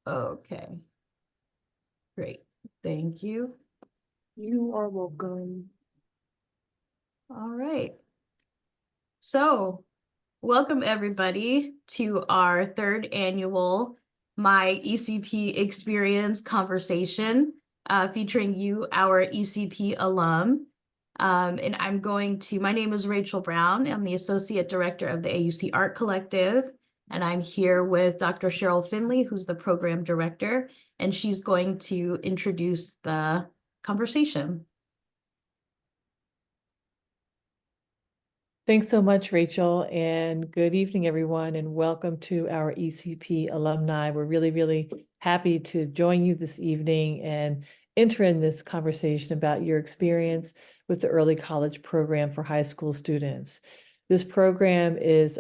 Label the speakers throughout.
Speaker 1: Okay, great. Thank you.
Speaker 2: You are welcome.
Speaker 1: All right. So, welcome everybody to our third annual My ECP Experience conversation featuring you, our ECP alum. And my name is Rachel Brown. I'm the Associate Director of the AUC Art Collective. And I'm here with Dr. Cheryl Finley, who's the Program Director, and she's going to introduce the conversation.
Speaker 2: Thanks so much, Rachel, and good evening, everyone, and welcome to our ECP alumni. We're really, really happy to join you this evening and enter in this conversation about your experience with the early college program for high school students. This program is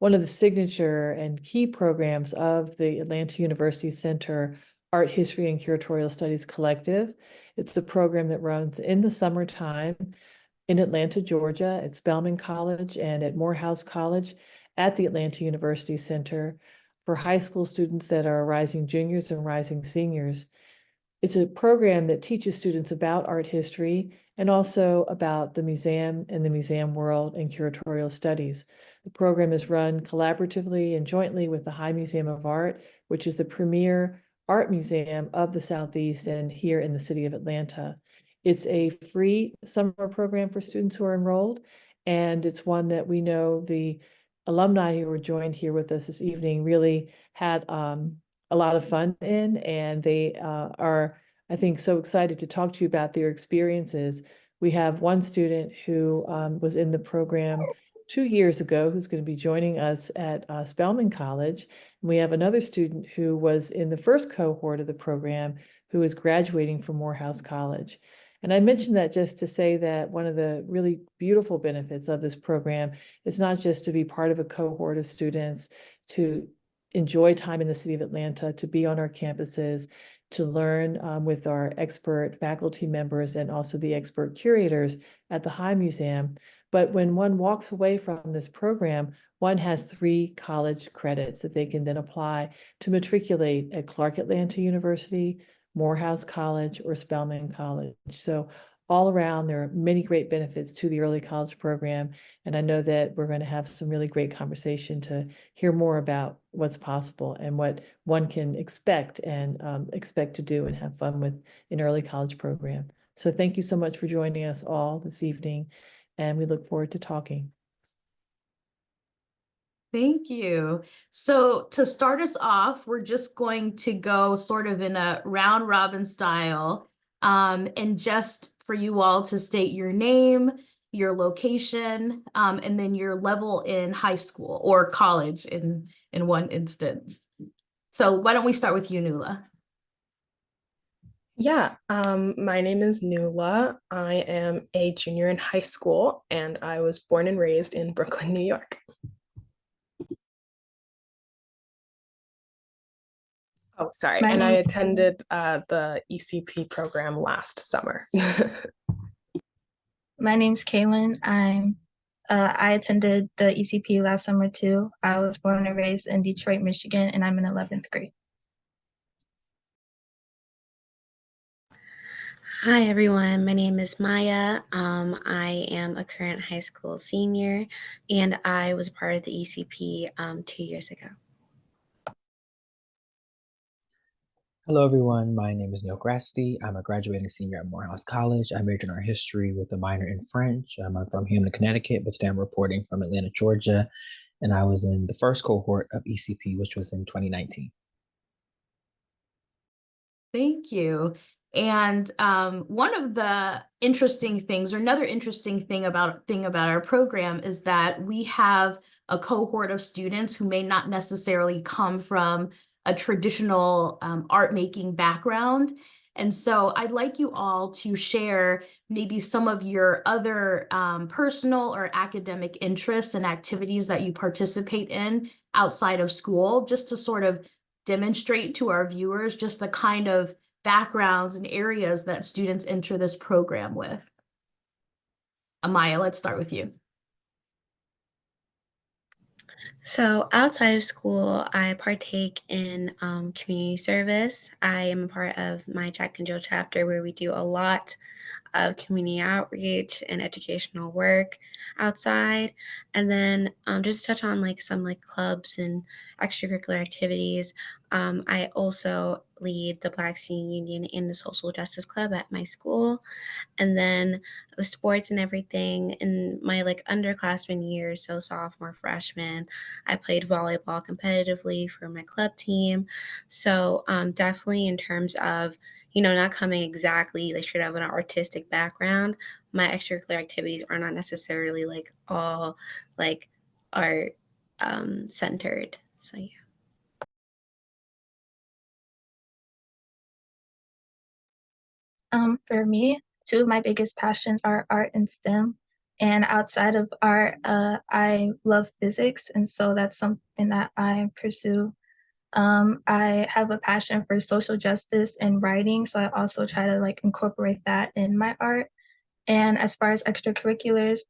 Speaker 2: one of the signature and key programs of the Atlanta University Center Art History and Curatorial Studies Collective. It's a program that runs in the summertime in Atlanta, Georgia, at Spelman College and at Morehouse College at the Atlanta University Center for high school students that are rising juniors and rising seniors. It's a program that teaches students about art history and also about the museum and the museum world and curatorial studies. The program is run collaboratively and jointly with the High Museum of Art, which is the premier art museum of the Southeast and here in the city of Atlanta. It's a free summer program for students who are enrolled, and it's one that we know the alumni who were joined here with us this evening really had a lot of fun in, and they are, I think, so excited to talk to you about their experiences. We have one student who was in the program 2 years ago who's going to be joining us at Spelman College. And we have another student who was in the first cohort of the program who is graduating from Morehouse College. And I mentioned that just to say that one of the really beautiful benefits of this program is not just to be part of a cohort of students, to enjoy time in the city of Atlanta, to be on our campuses, to learn with our expert faculty members and also the expert curators at the High Museum. But when one walks away from this program, one has 3 college credits that they can then apply to matriculate at Clark Atlanta University, Morehouse College, or Spelman College. So all around, there are many great benefits to the early college program. And I know that we're going to have some really great conversation to hear more about what's possible and what one can expect and expect to do and have fun with an early college program. So thank you so much for joining us all this evening, and we look forward to talking.
Speaker 1: Thank you. So to start us off, we're just going to go sort of in a round robin style, and just for you all to state your name, your location, and then your level in high school or college in one instance. So why don't we start with you, Nuala?
Speaker 3: Yeah, my name is Nuala. I am a junior in high school, and I was born and raised in Brooklyn, New York. Oh, sorry. And I attended the ECP program last summer.
Speaker 4: My name's Kailyn. I attended the ECP last summer too. I was born and raised in Detroit, Michigan, and I'm in 11th grade.
Speaker 5: Hi everyone, my name is Maya. I am a current high school senior, and I was part of the ECP 2 years ago.
Speaker 6: Hello everyone, my name is Grasty. I'm a graduating senior at Morehouse College. I majored in art history with a minor in French. I'm from Hamden, Connecticut, but today I'm reporting from Atlanta, Georgia, and I was in the first cohort of ECP, which was in 2019.
Speaker 1: Thank you. And one of the interesting things, or another interesting thing about our program, is that we have a cohort of students who may not necessarily come from a traditional art making background. And so I'd like you all to share maybe some of your other personal or academic interests and activities that you participate in outside of school, just to sort of demonstrate to our viewers just the kind of backgrounds and areas that students enter this program with. Amaya, let's start with you.
Speaker 5: So outside of school, I partake in community service. I am a part of my Jack and Jill chapter where we do a lot of community outreach and educational work outside. And then just touch on like some like clubs and extracurricular activities. I also lead the Black Student Union and the Social Justice Club at my school. And then with sports and everything in my like underclassmen years, so sophomore, freshman, I played volleyball competitively for my club team. So definitely in terms of, not coming exactly like straight out of an artistic background, my extracurricular activities are not necessarily like all like art centered. So yeah.
Speaker 4: For me, two of my biggest passions are art and STEM. And outside of art, I love physics, and so that's something that I pursue. I have a passion for social justice and writing, so I also try to like incorporate that in my art. And as far as extracurriculars,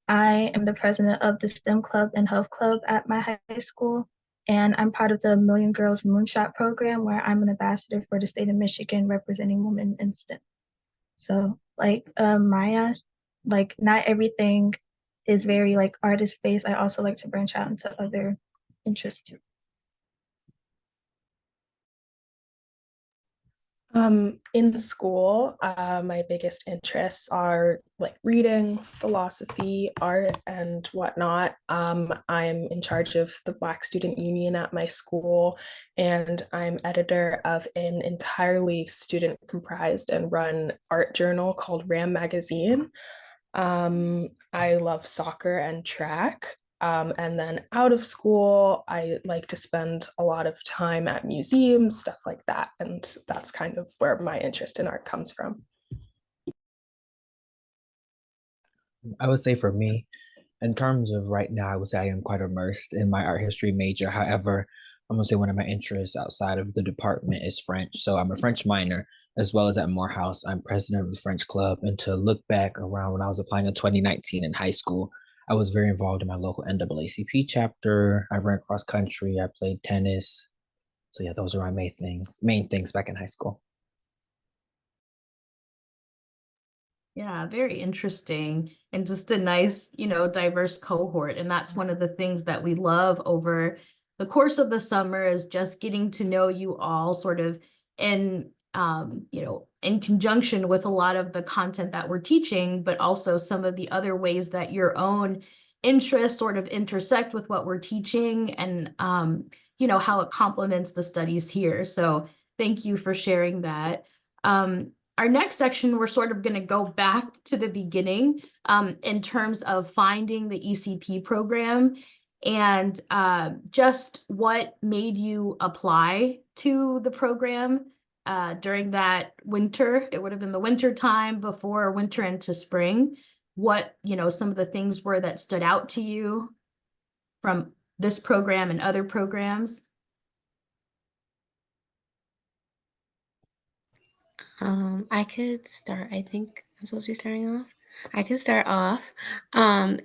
Speaker 4: I am the president of the STEM club and health club at my high school. And I'm part of the Million Girls Moonshot program, where I'm an ambassador for the state of Michigan representing women in STEM. So like Maya, like not everything is very like artist based. I also like to branch out into other interests too.
Speaker 3: In school, my biggest interests are like reading, philosophy, art, and whatnot. I'm in charge of the Black Student Union at my school, and I'm editor of an entirely student comprised and run art journal called Ram Magazine. I love soccer and track. And then out of school, I like to spend a lot of time at museums, stuff like that. And that's kind of where my interest in art comes from.
Speaker 6: I would say for me, in terms of right now, I would say I am quite immersed in my art history major. However, I'm gonna say one of my interests outside of the department is French. So I'm a French minor, as well as at Morehouse, I'm president of the French club. And to look back around when I was applying in 2019 in high school, I was very involved in my local NAACP chapter. I ran cross country, I played tennis. So yeah, those are my main things back in high school.
Speaker 1: Yeah, very interesting and just a nice, diverse cohort. And that's one of the things that we love over the course of the summer is just getting to know you all sort of in, in conjunction with a lot of the content that we're teaching, but also some of the other ways that your own interests sort of intersect with what we're teaching and, how it complements the studies here. So thank you for sharing that. Our next section, we're sort of going to go back to the beginning in terms of finding the ECP program and just what made you apply to the program during that winter. It would have been the winter time before winter into spring. What, some of the things were that stood out to you from this program and other programs?
Speaker 5: I could start. I think I'm supposed to be starting off. I could start off.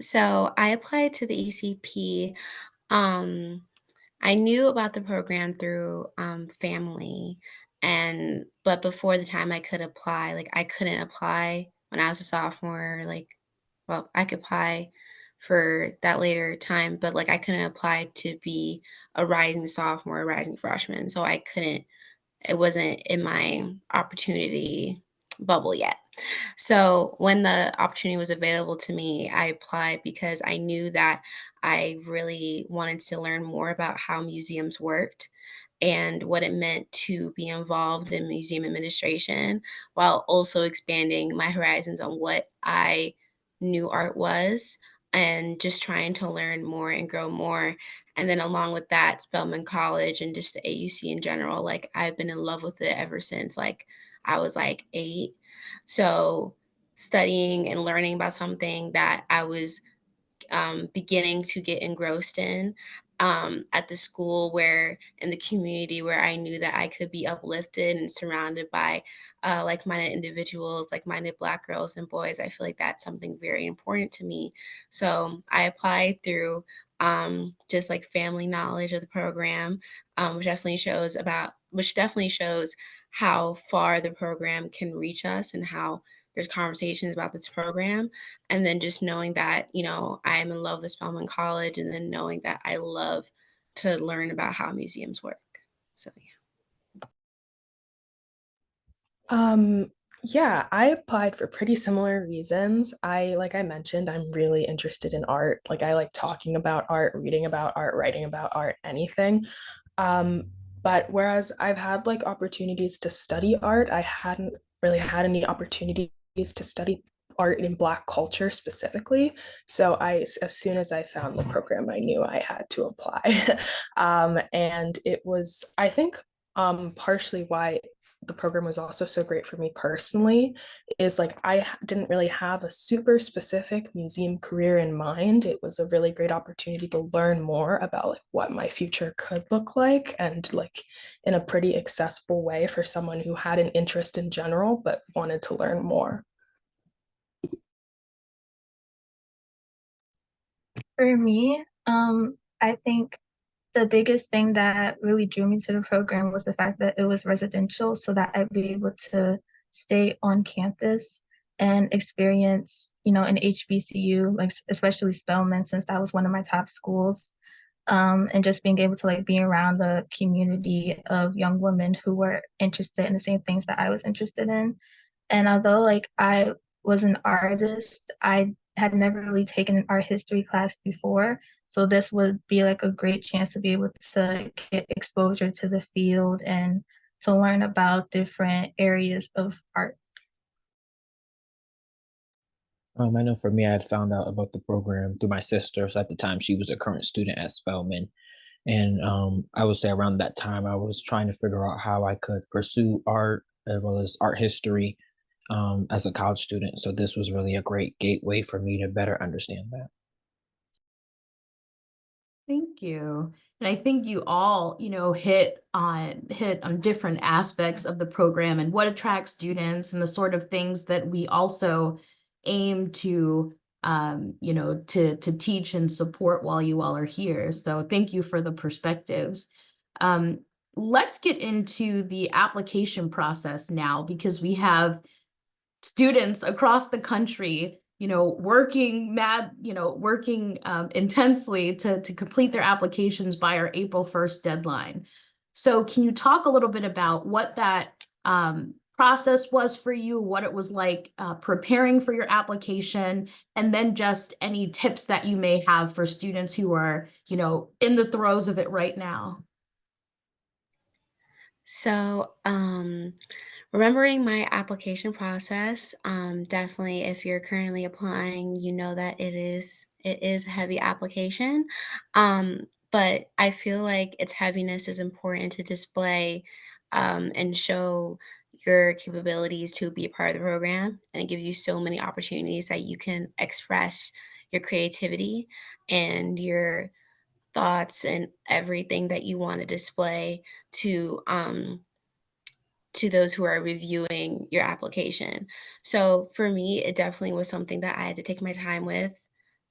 Speaker 5: So I applied to the ECP. Um, I knew about the program through family, and but before the time I could apply, like I couldn't apply when I was a sophomore. Like, well, I could apply for that later time, but like I couldn't apply to be a rising sophomore, or rising freshman. So I couldn't it wasn't in my opportunity bubble yet. So when the opportunity was available to me, I applied because I knew that I really wanted to learn more about how museums worked and what it meant to be involved in museum administration while also expanding my horizons on what I knew art was and just trying to learn more and grow more. And then along with that, Spelman College and just the AUC in general, like I've been in love with it ever since like I was like 8. So studying and learning about something that I was beginning to get engrossed in at the school where in the community where I knew that I could be uplifted and surrounded by like-minded individuals, like-minded Black girls and boys. I feel like that's something very important to me. So I applied through just like family knowledge of the program, which definitely shows how far the program can reach us and how there's conversations about this program. And then just knowing that, I'm in love with Spelman College, and then knowing that I love to learn about how museums work. So yeah.
Speaker 3: Yeah, I applied for pretty similar reasons. Like I mentioned, I'm really interested in art. Like I like talking about art, reading about art, writing about art, anything. Um, but whereas I've had like opportunities to study art, I hadn't really had any opportunities to study art in Black culture specifically. So as soon as I found the program, I knew I had to apply. And it was, I think, partially why the program was also so great for me personally is like didn't really have a super specific museum career in mind. It was a really great opportunity to learn more about like what my future could look like, and like in a pretty accessible way for someone who had an interest in general but wanted to learn more.
Speaker 4: For me, I think the biggest thing that really drew me to the program was the fact that it was residential, so that I'd be able to stay on campus and experience, an HBCU, like especially Spelman, since that was one of my top schools. And just being able to like be around the community of young women who were interested in the same things that I was interested in. And although like I was an artist, I had never really taken an art history class before. So this would be like a great chance to be able to get exposure to the field and to learn about different areas of art.
Speaker 6: I know for me, I had found out about the program through my sister. So at the time, she was a current student at Spelman. And I would say around that time, I was trying to figure out how I could pursue art as well as art history as a college student. So this was really a great gateway for me to better understand that.
Speaker 1: Thank you. And I think you all, hit on different aspects of the program and what attracts students and the sort of things that we also aim to to teach and support while you all are here. So thank you for the perspectives. Um, let's get into the application process now, because we have students across the country working intensely to complete their applications by our April 1st deadline. So can you talk a little bit about what that process was for you, what it was like preparing for your application, and then just any tips that you may have for students who are in the throes of it right now?
Speaker 5: So, remembering my application process, definitely if you're currently applying, you know that it is a heavy application. But I feel like its heaviness is important to display and show your capabilities to be a part of the program. And it gives you so many opportunities that you can express your creativity and your thoughts and everything that you want to display to those who are reviewing your application. So for me, it definitely was something that I had to take my time with,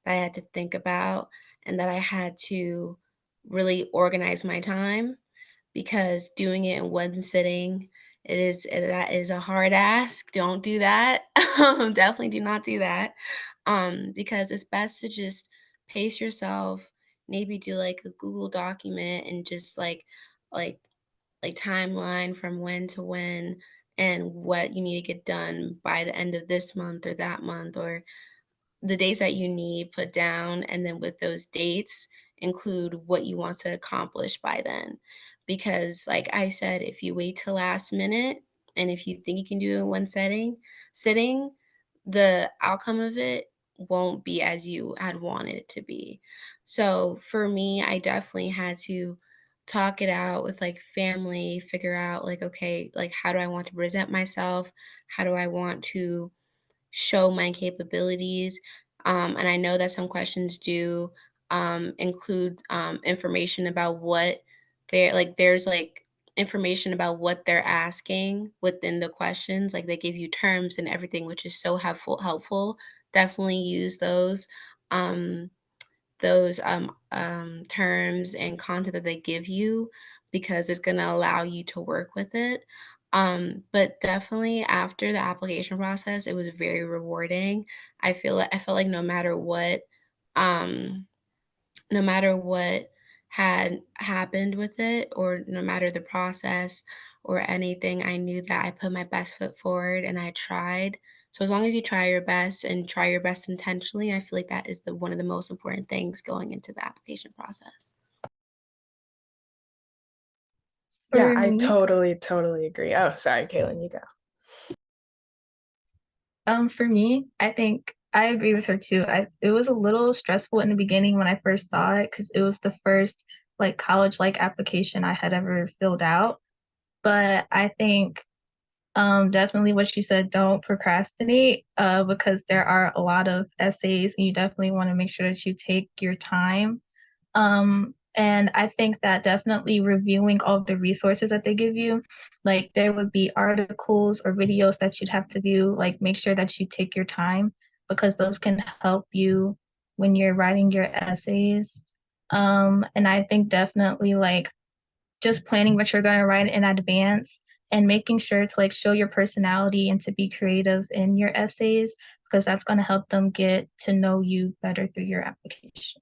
Speaker 5: that I had to think about, and that I had to really organize my time, because doing it in one sitting, that is a hard ask. Don't do that. Definitely do not do that. Because it's best to just pace yourself, maybe do like a Google document and just like timeline from when to when, and what you need to get done by the end of this month or that month, or the dates that you need put down, and then with those dates include what you want to accomplish by then. Because like I said, if you wait till last minute and if you think you can do it in one sitting, the outcome of it won't be as you had wanted it to be. So for me, I definitely had to talk it out with like family, figure out like, okay, like how do I want to present myself? How do I want to show my capabilities? And I know that some questions do include information about what there's like information about what they're asking within the questions. Like they give you terms and everything, which is so helpful. Definitely use those. Um, those terms and content that they give you, because it's going to allow you to work with it. But definitely after the application process, it was very rewarding. I felt like no matter what had happened with it, or no matter the process or anything, I knew that I put my best foot forward and I tried. So as long as you try your best and try your best intentionally, I feel like that is one of the most important things going into the application process.
Speaker 3: Yeah,
Speaker 4: For
Speaker 3: I
Speaker 4: me,
Speaker 3: totally agree. Oh, sorry, Kailyn, you go.
Speaker 4: For me, I think I agree with her too. It was a little stressful in the beginning when I first saw it, because it was the first like college-like application I had ever filled out. But I think definitely what she said, don't procrastinate, because there are a lot of essays and you definitely want to make sure that you take your time. And I think that definitely reviewing all of the resources that they give you, like there would be articles or videos that you'd have to view, like make sure that you take your time, because those can help you when you're writing your essays. And I think definitely like just planning what you're going to write in advance and making sure to like show your personality and to be creative in your essays, because that's going to help them get to know you better through your application.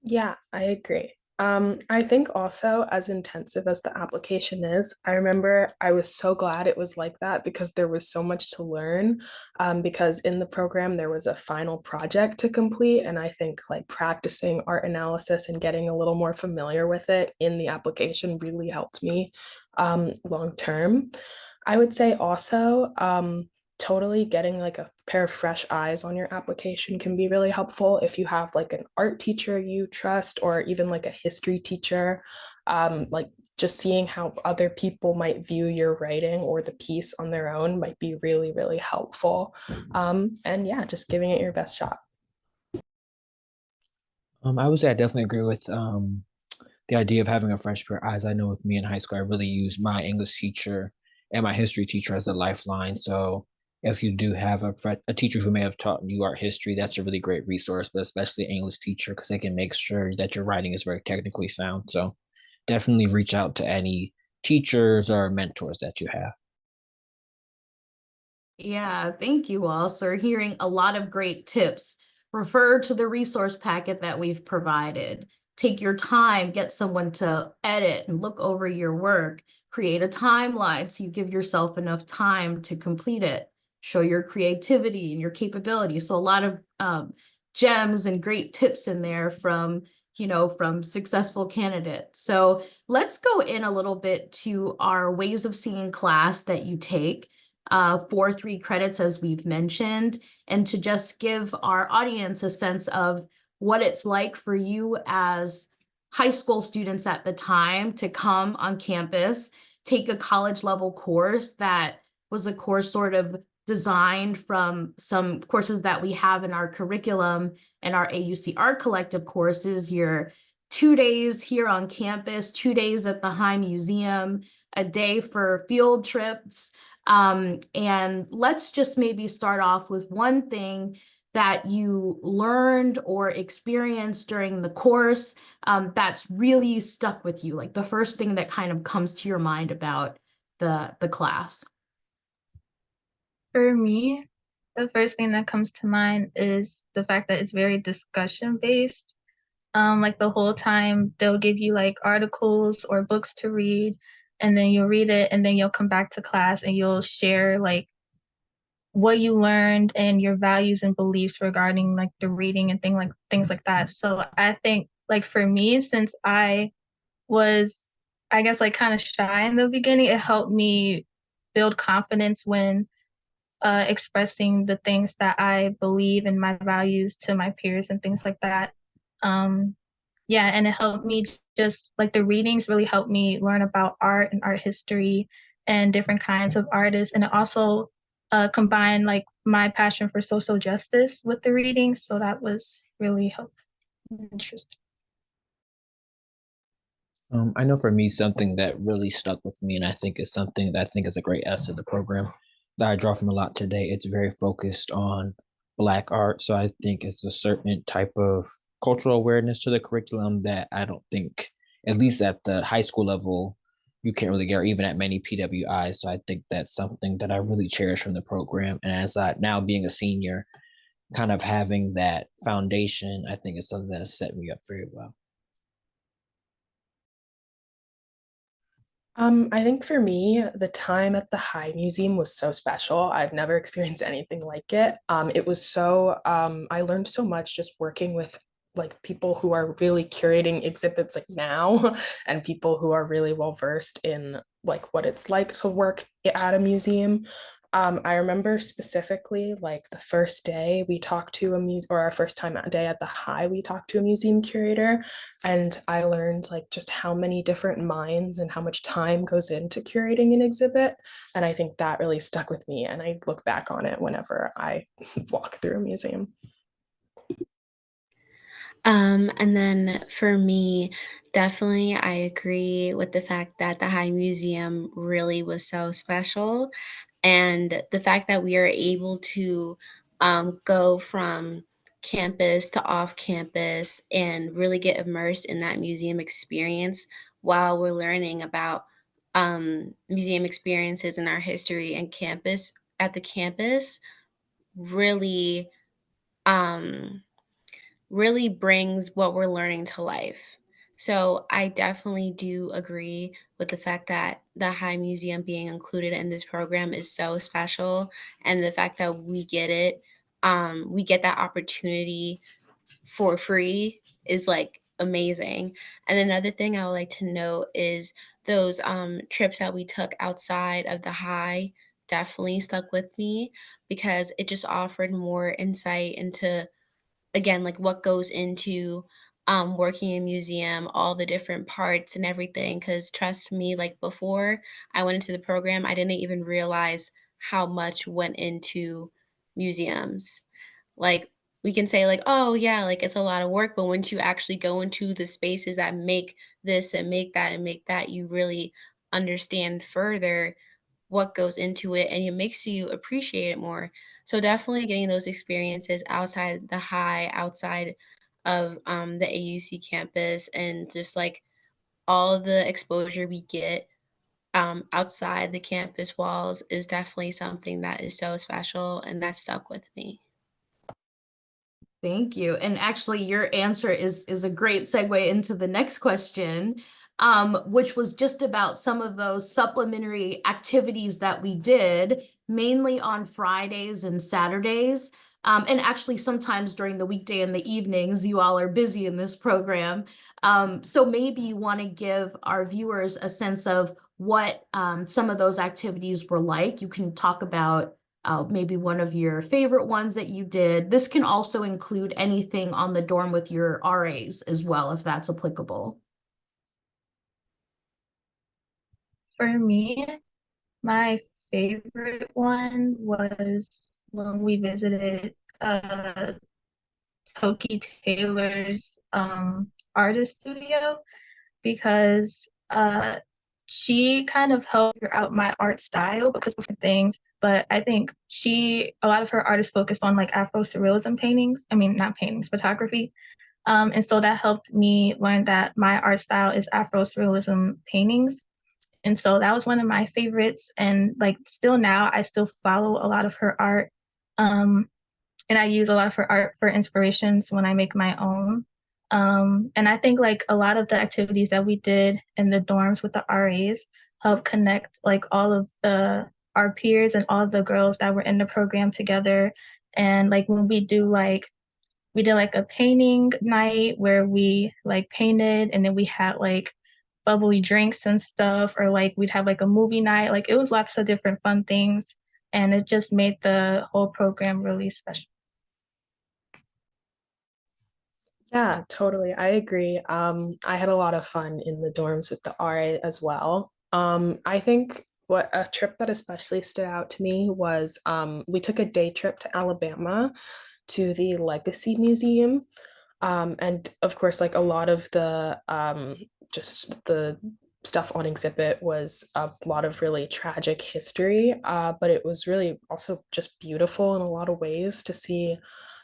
Speaker 3: Yeah, I agree. I think also, as intensive as the application is, I remember I was so glad it was like that because there was so much to learn. Because in the program there was a final project to complete, and I think like practicing art analysis and getting a little more familiar with it in the application really helped me long term. I would say also, totally getting like a pair of fresh eyes on your application can be really helpful if you have like an art teacher you trust, or even like a history teacher. Like just seeing how other people might view your writing or the piece on their own might be really helpful. And yeah, just giving it your best shot.
Speaker 6: I would say I definitely agree with the idea of having a fresh pair of eyes. I know with me in high school, I really used my English teacher and my history teacher as a lifeline. So if you do have a teacher who may have taught you art history, that's a really great resource, but especially an English teacher, because they can make sure that your writing is very technically sound. So definitely reach out to any teachers or mentors that you have.
Speaker 1: Yeah, thank you all. So hearing a lot of great tips. Refer to the resource packet that we've provided. Take your time, get someone to edit and look over your work. Create a timeline so you give yourself enough time to complete it. Show your creativity and your capability. So a lot of gems and great tips in there from, from successful candidates. So let's go in a little bit to our ways of seeing class that you take for 3 credits, as we've mentioned, and to just give our audience a sense of what it's like for you as high school students at the time to come on campus, take a college level course that was a course sort of designed from some courses that we have in our curriculum and our AUC Art Collective courses. Your 2 days here on campus, 2 days at the High Museum, a day for field trips. And let's just maybe start off with one thing that you learned or experienced during the course that's really stuck with you, like the first thing that kind of comes to your mind about the class.
Speaker 4: For me, the first thing that comes to mind is the fact that it's very discussion based. Like the whole time they'll give you like articles or books to read, and then you'll read it, and then you'll come back to class and you'll share like what you learned and your values and beliefs regarding like the reading and things like that. So I think like for me, since I was, I guess, like kind of shy in the beginning, it helped me build confidence when expressing the things that I believe and my values to my peers and things like that. Um, yeah, and it helped me, just like the readings really helped me learn about art and art history and different kinds of artists. And it also combined like my passion for social justice with the readings. So that was really helpful and interesting.
Speaker 6: I know for me, something that really stuck with me, and I think is something that I think is a great asset of the program that I draw from a lot today. It's very focused on Black art. So I think it's a certain type of cultural awareness to the curriculum that I don't think, at least at the high school level, you can't really get, or even at many PWIs. So I think that's something that I really cherish from the program. And as I now being a senior, kind of having that foundation, I think is something that has set me up very well.
Speaker 3: I think for me, the time at the High Museum was so special. I've never experienced anything like it. It was so, I learned so much just working with like people who are really curating exhibits like now and people who are really well versed in like what it's like to work at a museum. I remember specifically like the first day we talked to or our first time day at the High, we talked to a museum curator, and I learned like just how many different minds and how much time goes into curating an exhibit. And I think that really stuck with me. And I look back on it whenever I walk through a museum.
Speaker 5: And then for me, definitely I agree with the fact that the High Museum really was so special. And the fact that we are able to go from campus to off campus and really get immersed in that museum experience while we're learning about museum experiences in our history and campus at the campus really um, really brings what we're learning to life. So I definitely do agree with the fact that the High Museum being included in this program is so special, and the fact that we get that opportunity for free is like amazing. And another thing I would like to note is those trips that we took outside of the High definitely stuck with me because it just offered more insight into, again, like what goes into working in museum, all the different parts and everything. Because trust me, like before I went into the program, I didn't even realize how much went into museums. Like we can say like, oh yeah, like it's a lot of work, but once you actually go into the spaces that make this and make that and make that, you really understand further what goes into it, and it makes you appreciate it more. So definitely getting those experiences outside the High, outside of the AUC campus, and just like all the exposure we get outside the campus walls is definitely something that is so special and that stuck with me.
Speaker 1: Thank you. And actually, your answer is a great segue into the next question, which was just about some of those supplementary activities that we did, mainly on Fridays and Saturdays. And actually, sometimes during the weekday and the evenings, you all are busy in this program. So maybe you want to give our viewers a sense of what some of those activities were like. You can talk about maybe one of your favorite ones that you did. This can also include anything on the dorm with your RAs as well, if that's applicable.
Speaker 4: For me, my favorite one was when we visited Toki Taylor's artist studio, because she kind of helped figure out my art style because of things. But I think a lot of her art is focused on like Afro surrealism paintings. I mean, not paintings, photography. And so that helped me learn that my art style is Afro surrealism paintings. And so that was one of my favorites. And like still now, I still follow a lot of her art. And I use a lot of her art for inspirations when I make my own. And I think like a lot of the activities that we did in the dorms with the RAs help connect like all of our peers and all of the girls that were in the program together. And like when we did like a painting night where we like painted, and then we had like bubbly drinks and stuff, or like we'd have like a movie night. Like it was lots of different fun things, and it just made the whole program really special.
Speaker 3: Yeah, totally. I agree. I had a lot of fun in the dorms with the RA as well. I think what a trip that especially stood out to me was we took a day trip to Alabama to the Legacy Museum. And of course, like a lot of the just the stuff on exhibit was a lot of really tragic history, but it was really also just beautiful in a lot of ways to see.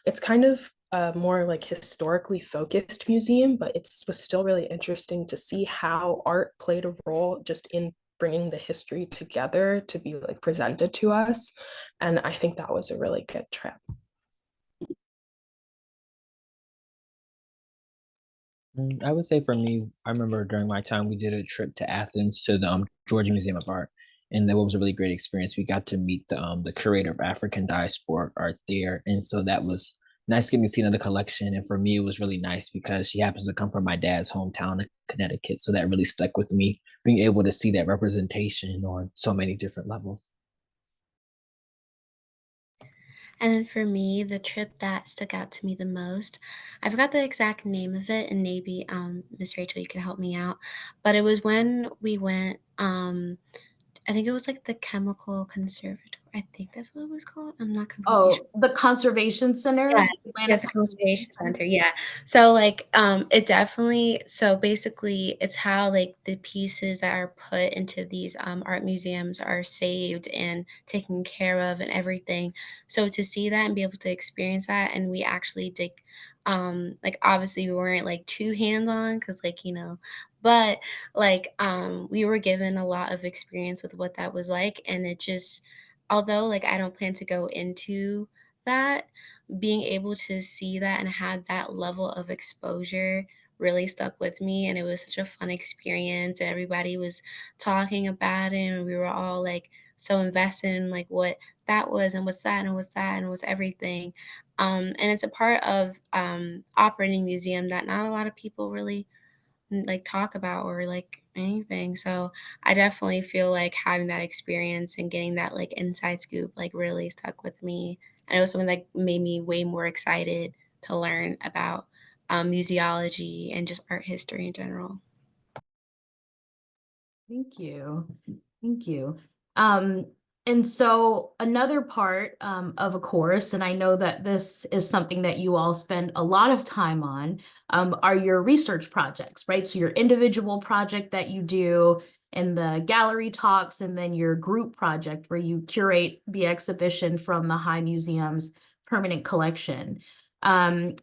Speaker 3: It's kind of a more like historically focused museum, but it was still really interesting to see how art played a role just in bringing the history together to be like presented to us. And I think that was a really good trip.
Speaker 6: I would say for me, I remember during my time we did a trip to Athens to the Georgia Museum of Art, and that was a really great experience. We got to meet the curator of African diasporic art there, and so that was nice getting to see another collection. And for me, it was really nice because she happens to come from my dad's hometown in Connecticut, so that really stuck with me, being able to see that representation on so many different levels.
Speaker 5: And then for me, the trip that stuck out to me the most, I forgot the exact name of it, and maybe Miss Rachel, you could help me out. But it was when we went, I think it was like the chemical conservatory. I think that's what it was called. I'm not completely sure.
Speaker 1: Oh, the Conservation Center?
Speaker 5: Yeah, yes, the Conservation Center, yeah. So, like, it definitely so basically, it's how, like, the pieces that are put into these, art museums are saved and taken care of and everything. So to see that and be able to experience that, and we actually did, like, obviously, we weren't, like, too hands-on because, like, but, like, we were given a lot of experience with what that was like, and it just although, like, I don't plan to go into that, being able to see that and have that level of exposure really stuck with me, and it was such a fun experience, and everybody was talking about it, and we were all, like, so invested in, like, what that was and what's that and what's that and what's everything. And it's a part of, operating museum that not a lot of people really like talk about or like anything. So I definitely feel like having that experience and getting that like inside scoop like really stuck with me. And it was something that made me way more excited to learn about museology and just art history in general.
Speaker 1: Thank you. Thank you. Um, and so another part of a course, and I know that this is something that you all spend a lot of time on, are your research projects, right? So your individual project that you do and the gallery talks, and then your group project where you curate the exhibition from the High Museum's permanent collection.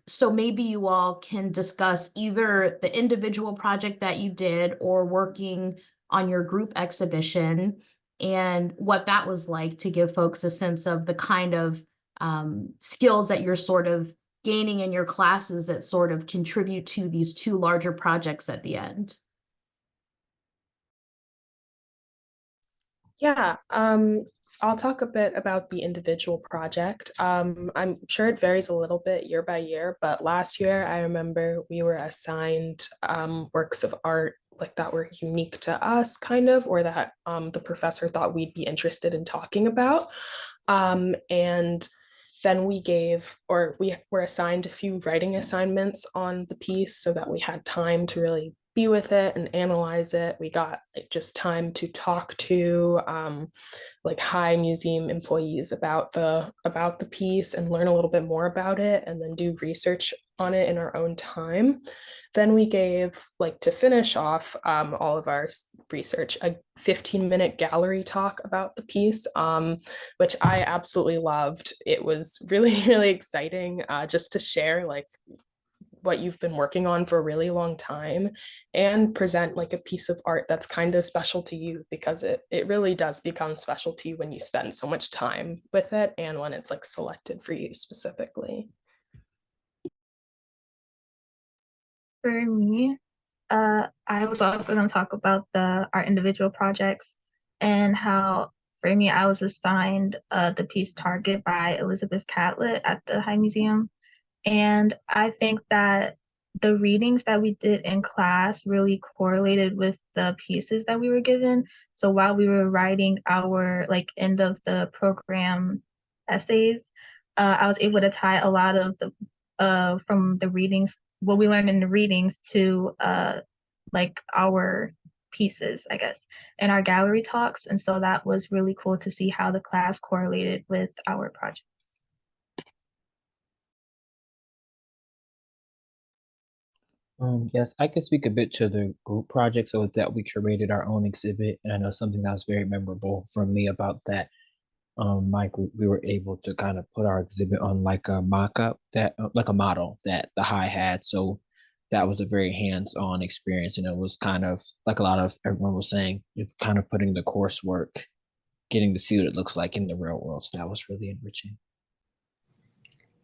Speaker 1: So maybe you all can discuss either the individual project that you did or working on your group exhibition and what that was like to give folks a sense of the kind of skills that you're sort of gaining in your classes that sort of contribute to these two larger projects at the end.
Speaker 3: Yeah, I'll talk a bit about the individual project. I'm sure it varies a little bit year by year, but last year I remember we were assigned works of art like that were unique to us, kind of, or that the professor thought we'd be interested in talking about. And then we were assigned a few writing assignments on the piece so that we had time to really be with it and analyze it. We got like just time to talk to like High Museum employees about the piece and learn a little bit more about it, and then do research on it in our own time. Then we gave, like, to finish off all of our research, a 15-minute gallery talk about the piece, which I absolutely loved. It was really, really exciting just to share like what you've been working on for a really long time and present like a piece of art that's kind of special to you, because it really does become special to you when you spend so much time with it and when it's like selected for you specifically.
Speaker 4: For me, I was also going to talk about our individual projects and how, for me, I was assigned the piece Target by Elizabeth Catlett at the High Museum. And I think that the readings that we did in class really correlated with the pieces that we were given. So while we were writing our like end of the program essays, I was able to tie a lot of the from the readings, what we learned in the readings, to like our pieces, I guess, in our gallery talks. And so that was really cool to see how the class correlated with our projects.
Speaker 6: Yes, I can speak a bit to the group project. So with that, we curated our own exhibit, and I know something that was very memorable for me about that. My group, we were able to kind of put our exhibit on like a mock-up that, like a model that the High had. So that was a very hands-on experience, and it was kind of like a lot of everyone was saying, it's kind of putting the coursework, getting to see what it looks like in the real world. So that was really enriching.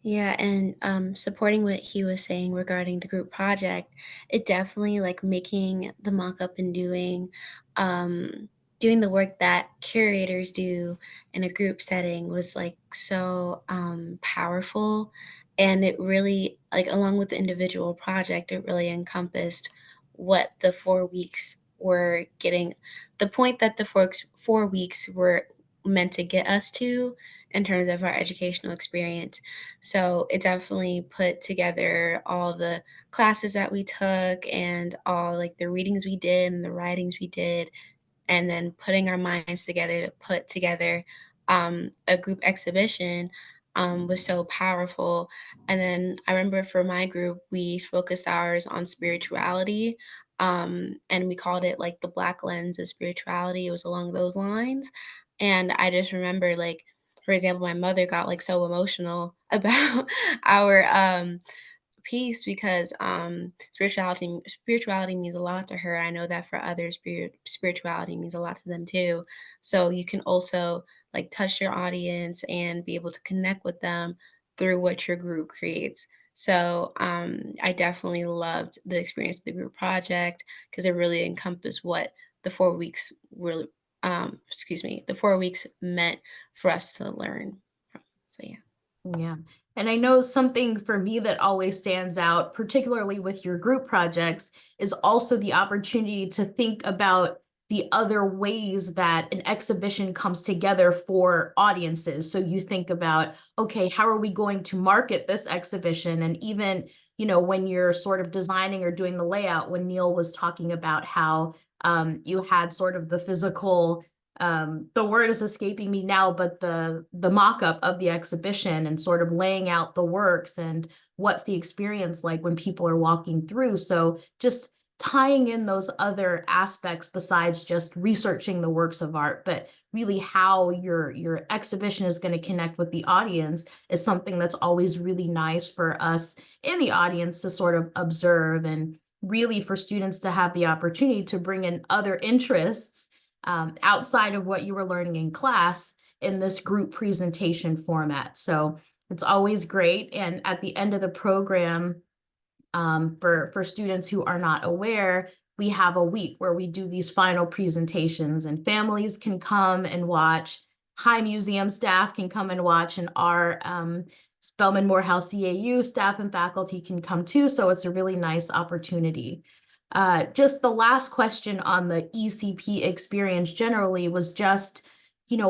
Speaker 5: Yeah, and supporting what he was saying regarding the group project, it definitely like making the mock-up and doing the work that curators do in a group setting was like so powerful. And it really, like along with the individual project, it really encompassed what the 4 weeks were getting, the point that the 4 weeks were meant to get us to in terms of our educational experience. So it definitely put together all the classes that we took and all like the readings we did and the writings we did, and then putting our minds together to put together a group exhibition was so powerful. And then I remember for my group, we focused ours on spirituality. And we called it like the Black lens of spirituality. It was along those lines. And I just remember, like, for example, my mother got like so emotional about our piece because spirituality means a lot to her. I know that for others, spirituality means a lot to them too. So you can also like touch your audience and be able to connect with them through what your group creates. So I definitely loved the experience of the group project because it really encompassed what the 4 weeks really the 4 weeks meant for us to learn. So yeah.
Speaker 1: Yeah. And I know something for me that always stands out, particularly with your group projects, is also the opportunity to think about the other ways that an exhibition comes together for audiences. So you think about, okay, how are we going to market this exhibition? And even, when you're sort of designing or doing the layout, when Neil was talking about how you had sort of the physical the word is escaping me now, but the mock-up of the exhibition and sort of laying out the works and what's the experience like when people are walking through. So just tying in those other aspects besides just researching the works of art, but really how your exhibition is going to connect with the audience is something that's always really nice for us in the audience to sort of observe, and really for students to have the opportunity to bring in other interests outside of what you were learning in class in this group presentation format. So it's always great. And at the end of the program, for students who are not aware, we have a week where we do these final presentations, and families can come and watch. High Museum staff can come and watch, and our Spelman Morehouse CAU staff and faculty can come too. So it's a really nice opportunity. Just the last question on the ECP experience generally was just,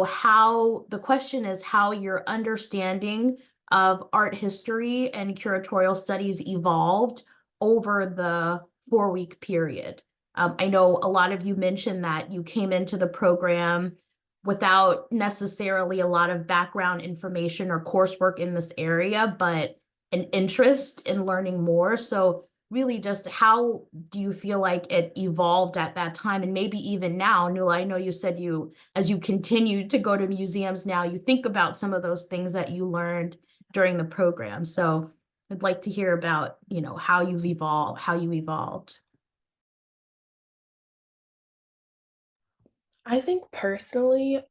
Speaker 1: how the question is how your understanding of art history and curatorial studies evolved over the 4-week period. I know a lot of you mentioned that you came into the program without necessarily a lot of background information or coursework in this area, but an interest in learning more. So really just how do you feel like it evolved at that time, and maybe even now? Nuala, I know you said as you continue to go to museums now, you think about some of those things that you learned during the program. So I'd like to hear about, how you evolved.
Speaker 3: I think personally,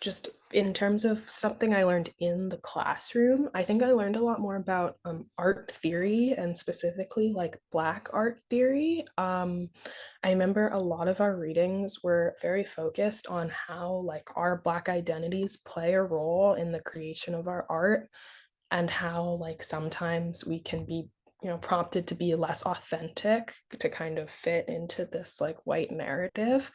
Speaker 3: just in terms of something I learned in the classroom, I think I learned a lot more about art theory, and specifically like Black art theory. I remember a lot of our readings were very focused on how like our Black identities play a role in the creation of our art, and how like sometimes we can be prompted to be less authentic to kind of fit into this like white narrative.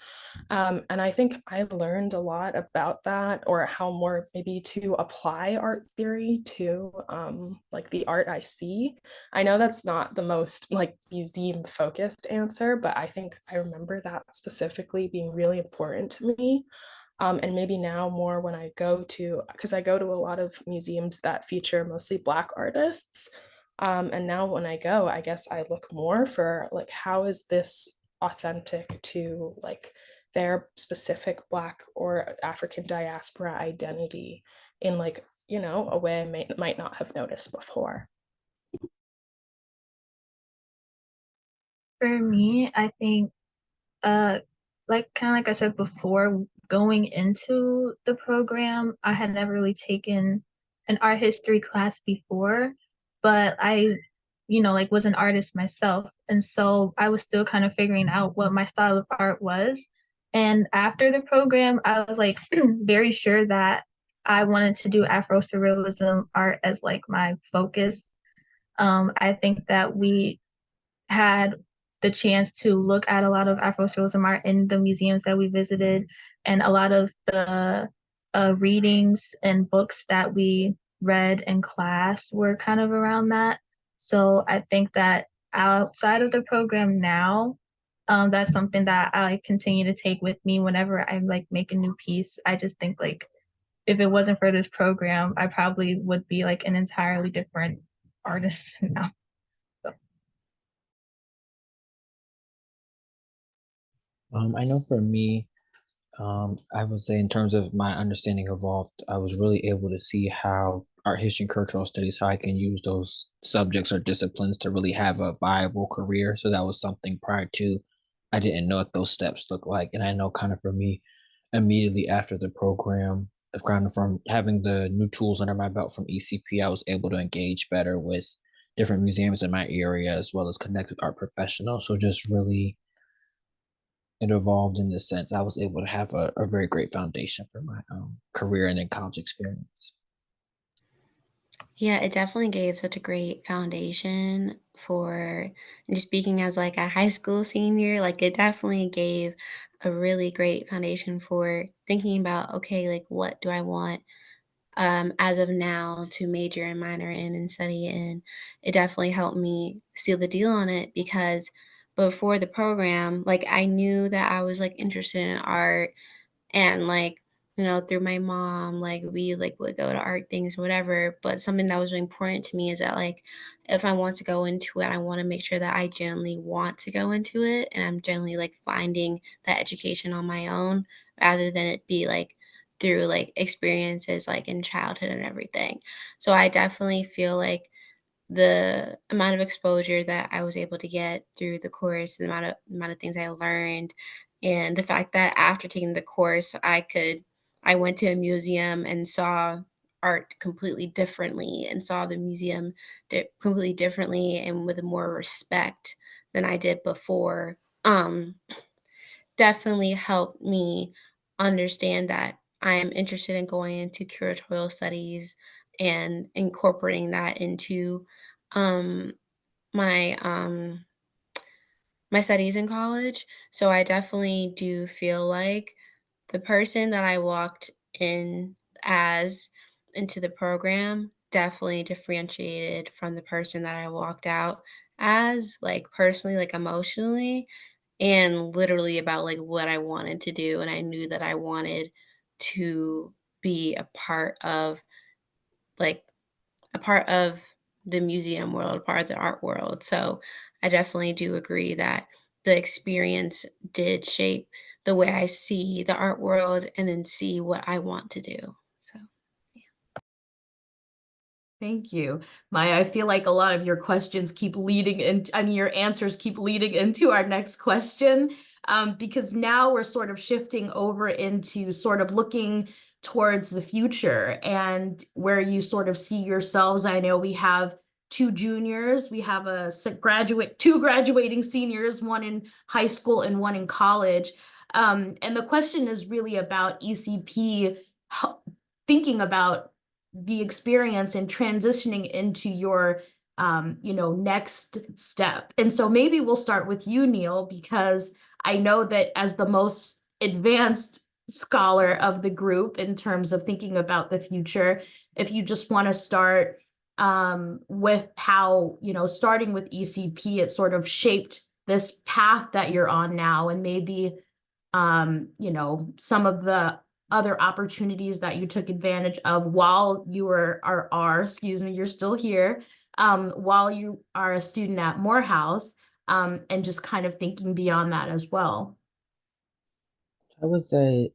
Speaker 3: And I think I learned a lot about that, or how more maybe to apply art theory to like the art I see. I know that's not the most like museum focused answer, but I think I remember that specifically being really important to me. And maybe now more when I go to, because I go to a lot of museums that feature mostly Black artists. And now when I go, I guess I look more for like, how is this authentic to like their specific Black or African diaspora identity in like, you know, a way I might not have noticed before.
Speaker 4: For me, I think like kind of like I said before, going into the program, I had never really taken an art history class before, but I, like was an artist myself. And so I was still kind of figuring out what my style of art was. And after the program, I was like very sure that I wanted to do Afro Surrealism art as like my focus. I think that we had the chance to look at a lot of Afro-Surrealism art in the museums that we visited, and a lot of the readings and books that we read in class were kind of around that. So I think that outside of the program now, that's something that I continue to take with me whenever I like make a new piece. I just think like if it wasn't for this program, I probably would be like an entirely different artist now.
Speaker 6: I know for me, I would say in terms of my understanding evolved, I was really able to see how art history and curatorial studies, how I can use those subjects or disciplines to really have a viable career. So that was something prior to, I didn't know what those steps look like. And I know kind of for me, immediately after the program, of kind of from having the new tools under my belt from ECP, I was able to engage better with different museums in my area as well as connect with art professionals. So just really it evolved in this sense. I was able to have a very great foundation for my career and then college experience.
Speaker 5: Yeah, it definitely gave such a great foundation for, and just speaking as like a high school senior, like it definitely gave a really great foundation for thinking about, okay, like what do I want as of now to major and minor in and study in. It definitely helped me seal the deal on it because before the program, like I knew that I was like interested in art and like, through my mom, like we like would go to art things or whatever. But something that was really important to me is that like if I want to go into it, I want to make sure that I genuinely want to go into it and I'm generally like finding that education on my own rather than it be like through like experiences like in childhood and everything. So I definitely feel like the amount of exposure that I was able to get through the course, the amount of things I learned, and the fact that after taking the course, I went to a museum and saw art completely differently and saw the museum completely differently and with more respect than I did before. Definitely helped me understand that I am interested in going into curatorial studies and incorporating that into um, my my studies in college. So I definitely do feel like the person that I walked in as into the program definitely differentiated from the person that I walked out as, like personally, like emotionally, and literally about like what I wanted to do. And I knew that I wanted to be like a part of the museum world, a part of the art world. So I definitely do agree that the experience did shape the way I see the art world and then see what I want to do. So
Speaker 1: Thank you. Maya, I feel like a lot of your questions keep leading into, I mean, your answers keep leading into our next question, because now we're sort of shifting over into sort of looking towards the future and where you sort of see yourselves. I know we have two juniors, we have two graduating seniors, one in high school and one in college. And the question is really about ECP thinking about the experience and transitioning into your next step. And so maybe we'll start with you, Neil, because I know that as the most advanced scholar of the group in terms of thinking about the future, if you just want to start with how, starting with ECP, it sort of shaped this path that you're on now, and maybe some of the other opportunities that you took advantage of while you were, excuse me, you're still here, while you are a student at Morehouse, and just kind of thinking beyond that as well?
Speaker 6: I would say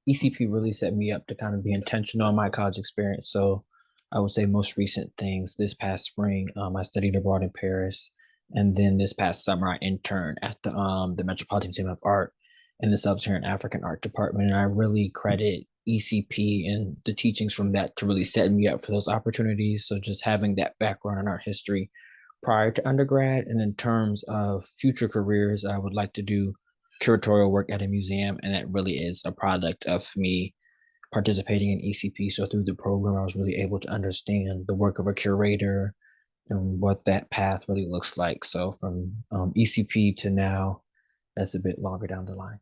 Speaker 6: ECP really set me up to kind of be intentional in my college experience. So I would say most recent things this past spring, I studied abroad in Paris, and then this past summer I interned at the Metropolitan Museum of Art in the Sub-Saharan African Art Department, and I really credit ECP and the teachings from that to really set me up for those opportunities. So just having that background in art history prior to undergrad, and in terms of future careers, I would like to do curatorial work at a museum, and that really is a product of me participating in ECP. So through the program, I was really able to understand the work of a curator and what that path really looks like. So from ECP to now, that's a bit longer down the line.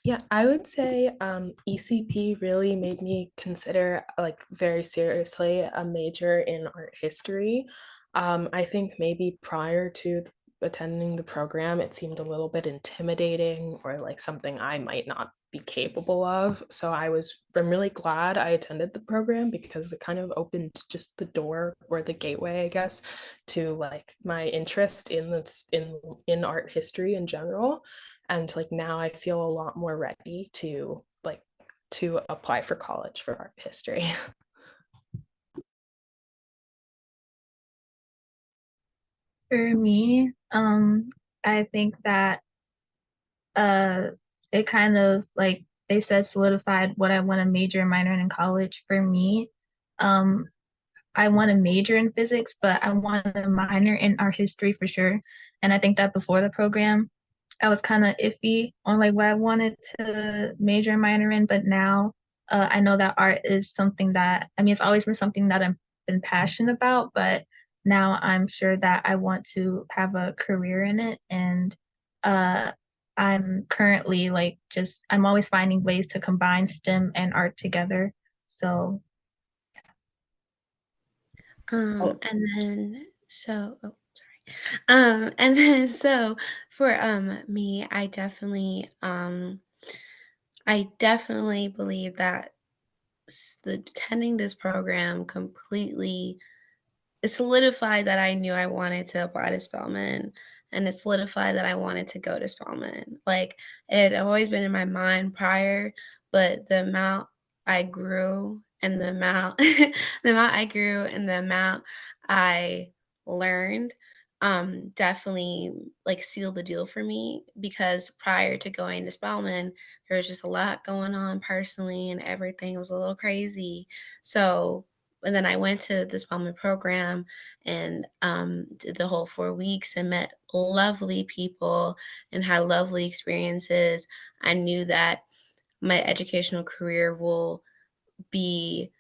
Speaker 3: Yeah, I would say ECP really made me consider like very seriously a major in art history. I think maybe prior to attending the program, it seemed a little bit intimidating or like something I might not be capable of. So I'm really glad I attended the program because it kind of opened just the door or the gateway, I guess, to like my interest in this in art history in general. And like now I feel a lot more ready to apply for college for art history.
Speaker 4: For me, I think that uh it kind of like they said solidified what I want to major and minor in college. For me, um, I want to major in physics, but I want a minor in art history for sure. And I think that before the program, I was kind of iffy on like what I wanted to major and minor in, but now I know that art is something that I mean it's always been something that I've been passionate about, but now I'm sure that I want to have a career in it, and uh, I'm currently like just I'm always finding ways to combine STEM and art together. So
Speaker 2: Oh,
Speaker 5: And then so oh sorry. And then so for me, I definitely believe that attending this program completely it solidified that I knew I wanted to apply to Spelman, and it solidified that I wanted to go to Spelman. Like, it had always been in my mind prior, but the amount I grew and the amount the amount I grew and the amount I learned, definitely, like, sealed the deal for me because prior to going to Spelman, there was just a lot going on personally and everything was a little crazy. So and then I went to the Spelman program and did the whole 4 weeks and met lovely people and had lovely experiences. I knew that my educational career will be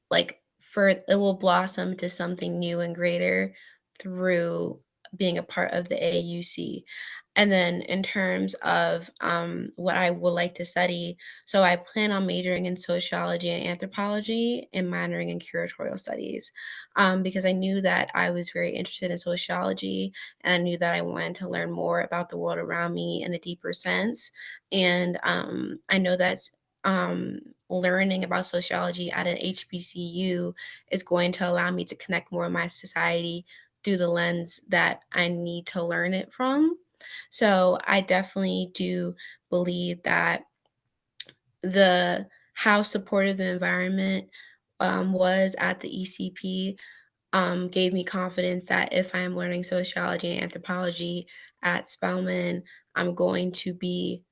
Speaker 5: like for it will blossom to something new and greater through being a part of the AUC. And then in terms of what I would like to study, so I plan on majoring in sociology and anthropology and minoring in curatorial studies because I knew that I was very interested in sociology and I knew that I wanted to learn more about the world around me in a deeper sense. And I know that's um, learning about sociology at an HBCU is going to allow me to connect more with my society through the lens that I need to learn it from. So I definitely do believe that the how supportive the environment was at the ECP gave me confidence that if I am learning sociology and anthropology at Spelman, I'm going to be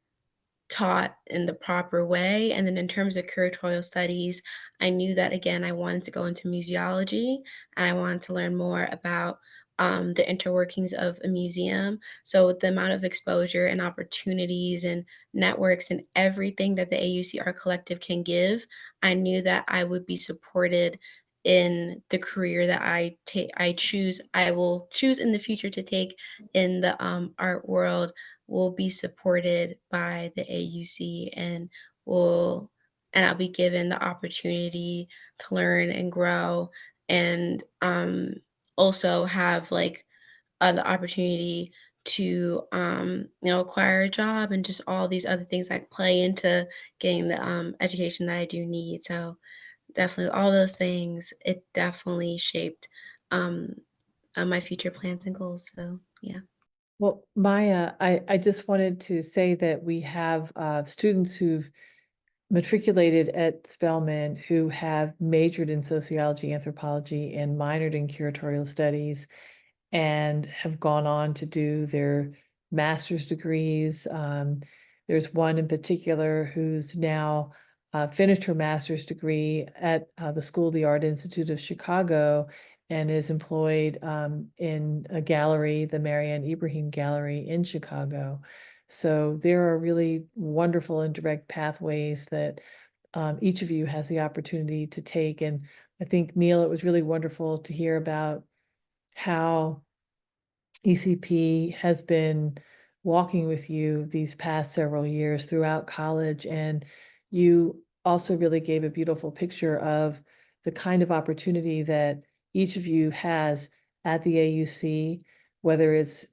Speaker 5: taught in the proper way. And then in terms of curatorial studies, I knew that again, I wanted to go into museology and I wanted to learn more about the interworkings of a museum. So, with the amount of exposure and opportunities and networks and everything that the AUC Art Collective can give, I knew that I would be supported in the career that I will choose in the future to take in the art world will be supported by the AUC will and I'll be given the opportunity to learn and grow and also have like the opportunity to acquire a job, and just all these other things that play into getting the education that I do need. So definitely all those things, it definitely shaped my future plans and goals. So yeah.
Speaker 2: Well, Maya, I just wanted to say that we have students who've matriculated at Spelman who have majored in sociology, anthropology, and minored in curatorial studies, and have gone on to do their master's degrees. There's one in particular who's now finished her master's degree at the School of the Art Institute of Chicago, and is employed in a gallery, the Marianne Ibrahim Gallery in Chicago. So there are really wonderful and direct pathways that each of you has the opportunity to take. And I think, Neil, it was really wonderful to hear about how ECP has been walking with you these past several years throughout college. And you also really gave a beautiful picture of the kind of opportunity that each of you has at the AUC, whether it's,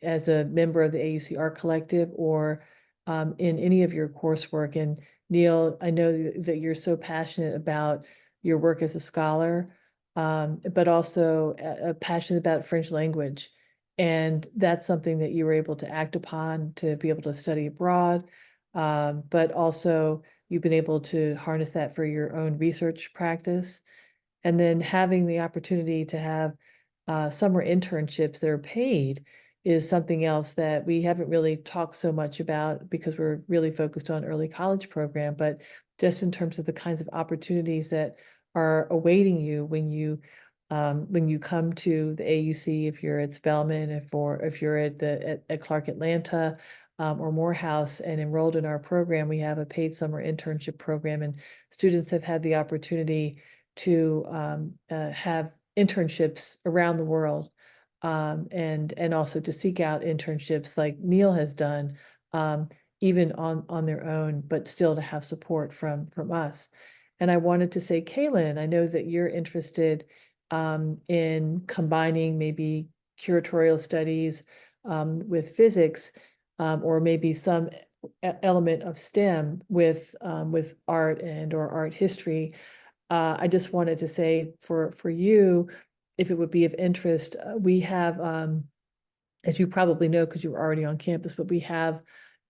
Speaker 2: as a member of the AUC Art Collective or in any of your coursework. And Neil, I know that you're so passionate about your work as a scholar, but also passionate about French language. And that's something that you were able to act upon to be able to study abroad. But also you've been able to harness that for your own research practice. And then having the opportunity to have summer internships that are paid is something else that we haven't really talked so much about, because we're really focused on early college program, but just in terms of the kinds of opportunities that are awaiting you when you come to the AUC, if you're at Spelman, if you're at Clark Atlanta, or Morehouse and enrolled in our program. We have a paid summer internship program, and students have had the opportunity to have internships around the world, and also to seek out internships like Neil has done, even on their own, but still to have support from us. And I wanted to say, Kailyn, I know that you're interested in combining maybe curatorial studies with physics, or maybe some element of STEM with art and or art history. I just wanted to say for you, if it would be of interest, we have, as you probably know, because you were already on campus, but we have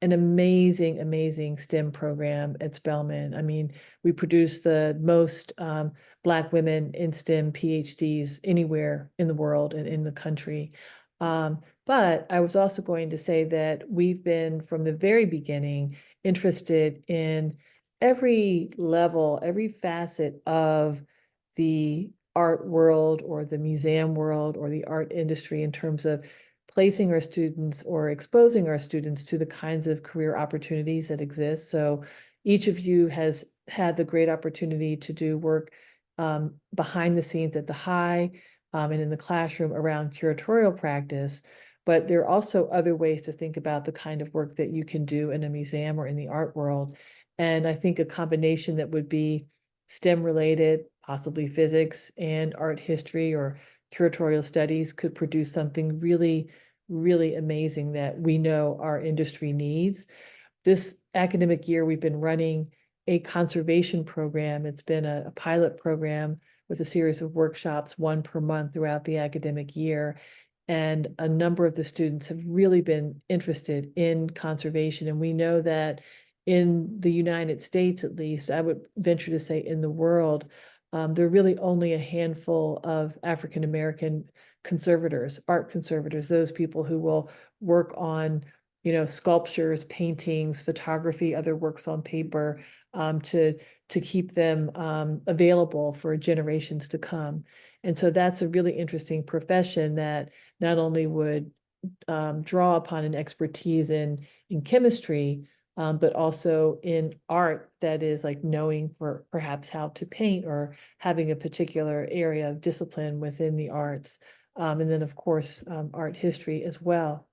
Speaker 2: an amazing, amazing STEM program at Spelman. I mean, we produce the most Black women in STEM PhDs anywhere in the world and in the country. But I was also going to say that we've been, from the very beginning, interested in every level, every facet of the art world or the museum world or the art industry, in terms of placing our students or exposing our students to the kinds of career opportunities that exist. So each of you has had the great opportunity to do work behind the scenes at the high and in the classroom around curatorial practice. But there are also other ways to think about the kind of work that you can do in a museum or in the art world. And I think a combination that would be STEM related, possibly physics and art history or curatorial studies, could produce something really, really amazing that we know our industry needs. This academic year, we've been running a conservation program. It's been a pilot program with a series of workshops, one per month throughout the academic year. And a number of the students have really been interested in conservation. And we know that in the United States, at least, I would venture to say in the world, there are really only a handful of African American conservators, art conservators, those people who will work on, sculptures, paintings, photography, other works on paper, to keep them available for generations to come. And so that's a really interesting profession that not only would draw upon an expertise in chemistry, but also in art, that is like knowing for perhaps how to paint or having a particular area of discipline within the arts. And then of course, art history as well.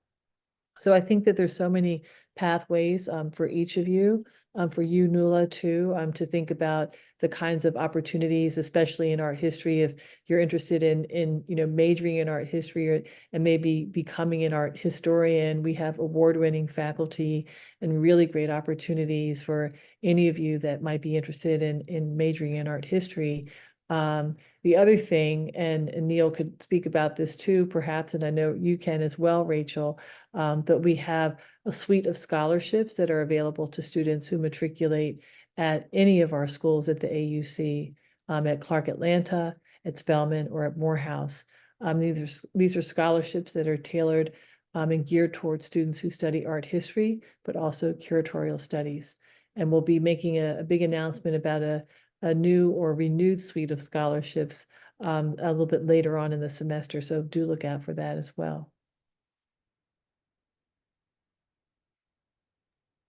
Speaker 2: So I think that there's so many pathways for each of you, for you, Nuala, too, to think about the kinds of opportunities, especially in art history, if you're interested in majoring in art history and maybe becoming an art historian. We have award-winning faculty and really great opportunities for any of you that might be interested in majoring in art history. The other thing, and Neil could speak about this too, perhaps, and I know you can as well, Rachel, that we have a suite of scholarships that are available to students who matriculate at any of our schools at the AUC, at Clark Atlanta, at Spelman, or at Morehouse. These are scholarships that are tailored and geared towards students who study art history, but also curatorial studies. And we'll be making a big announcement about a new or renewed suite of scholarships a little bit later on in the semester. So do look out for that as well.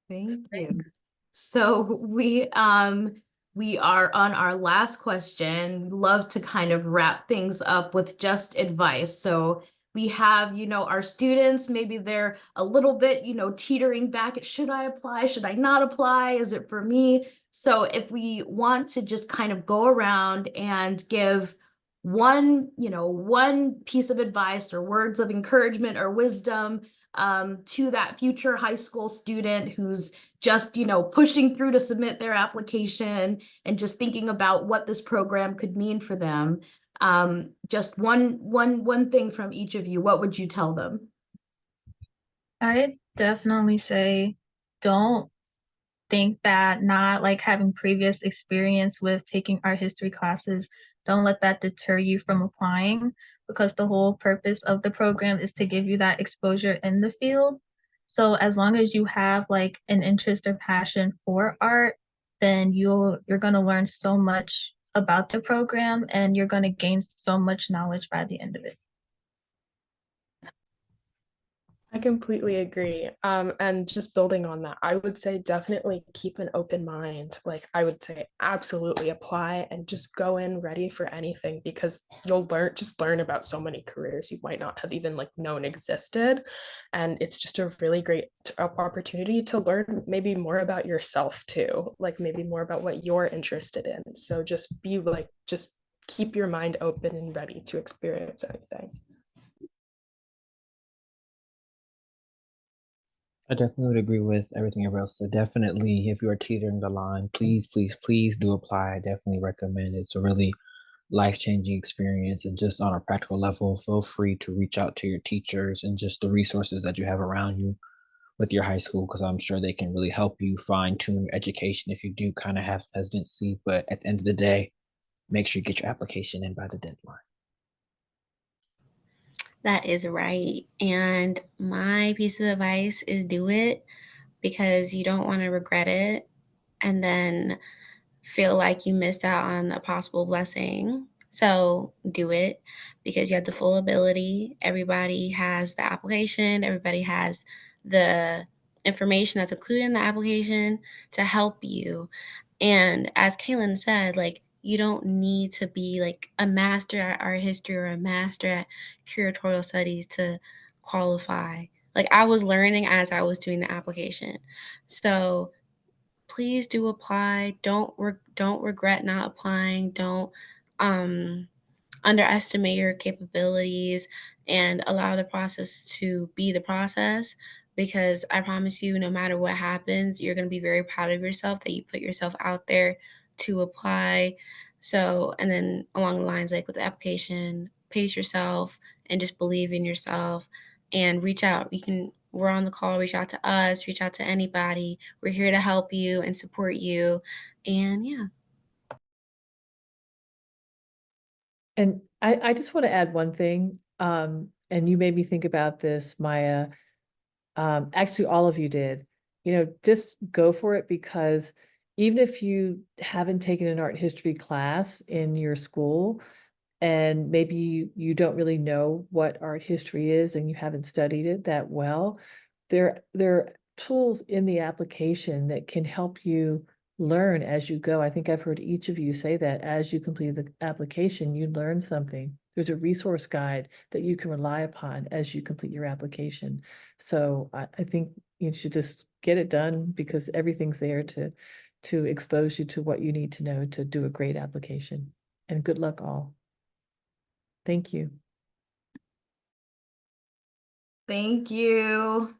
Speaker 1: Thank you. So we are on our last question. We love to kind of wrap things up with just advice. So we have, our students, maybe they're a little bit, teetering back at, should I apply? Should I not apply? Is it for me? So if we want to just kind of go around and give one piece of advice or words of encouragement or wisdom to that future high school student who's just, pushing through to submit their application and just thinking about what this program could mean for them. Just one thing from each of you, what would you tell them?
Speaker 4: I definitely say don't think that not like having previous experience with taking art history classes, don't let that deter you from applying, because the whole purpose of the program is to give you that exposure in the field. So as long as you have like an interest or passion for art, then you're going to learn so much about the program and you're going to gain so much knowledge by the end of it.
Speaker 3: I completely agree. And just building on that, I would say definitely keep an open mind. Like I would say absolutely apply and just go in ready for anything, because you'll learn about so many careers you might not have even like known existed. And it's just a really great opportunity to learn maybe more about yourself too, like maybe more about what you're interested in. So just keep your mind open and ready to experience anything.
Speaker 6: I definitely would agree with everything everyone else said. Definitely, if you are teetering the line, please, please, please do apply. I definitely recommend it. It's a really life-changing experience. And just on a practical level, feel free to reach out to your teachers and just the resources that you have around you with your high school, because I'm sure they can really help you fine-tune your education if you do kind of have hesitancy. But at the end of the day, make sure you get your application in by the deadline.
Speaker 5: That is right. And my piece of advice is do it, because you don't want to regret it and then feel like you missed out on a possible blessing. So do it, because you have the full ability. Everybody has the application, everybody has the information that's included in the application to help you. And as Kailyn said, like, you don't need to be like a master at art history or a master at curatorial studies to qualify. Like, I was learning as I was doing the application. So please do apply. Don't regret not applying. Don't underestimate your capabilities, and allow the process to be the process, because I promise you, no matter what happens, you're going to be very proud of yourself that you put yourself out there to apply. So, and then along the lines, like with the application, pace yourself and just believe in yourself and reach out. We're on the call, reach out to us, reach out to anybody. We're here to help you and support you. And yeah.
Speaker 2: And I just want to add one thing, and you made me think about this, Maya. Actually, all of you did. Just go for it, because even if you haven't taken an art history class in your school, and maybe you don't really know what art history is and you haven't studied it that well, there are tools in the application that can help you learn as you go. I think I've heard each of you say that as you complete the application, you learn something. There's a resource guide that you can rely upon as you complete your application. So I think you should just get it done, because everything's there to to expose you to what you need to know to do a great application. And good luck all. Thank you.
Speaker 1: Thank you.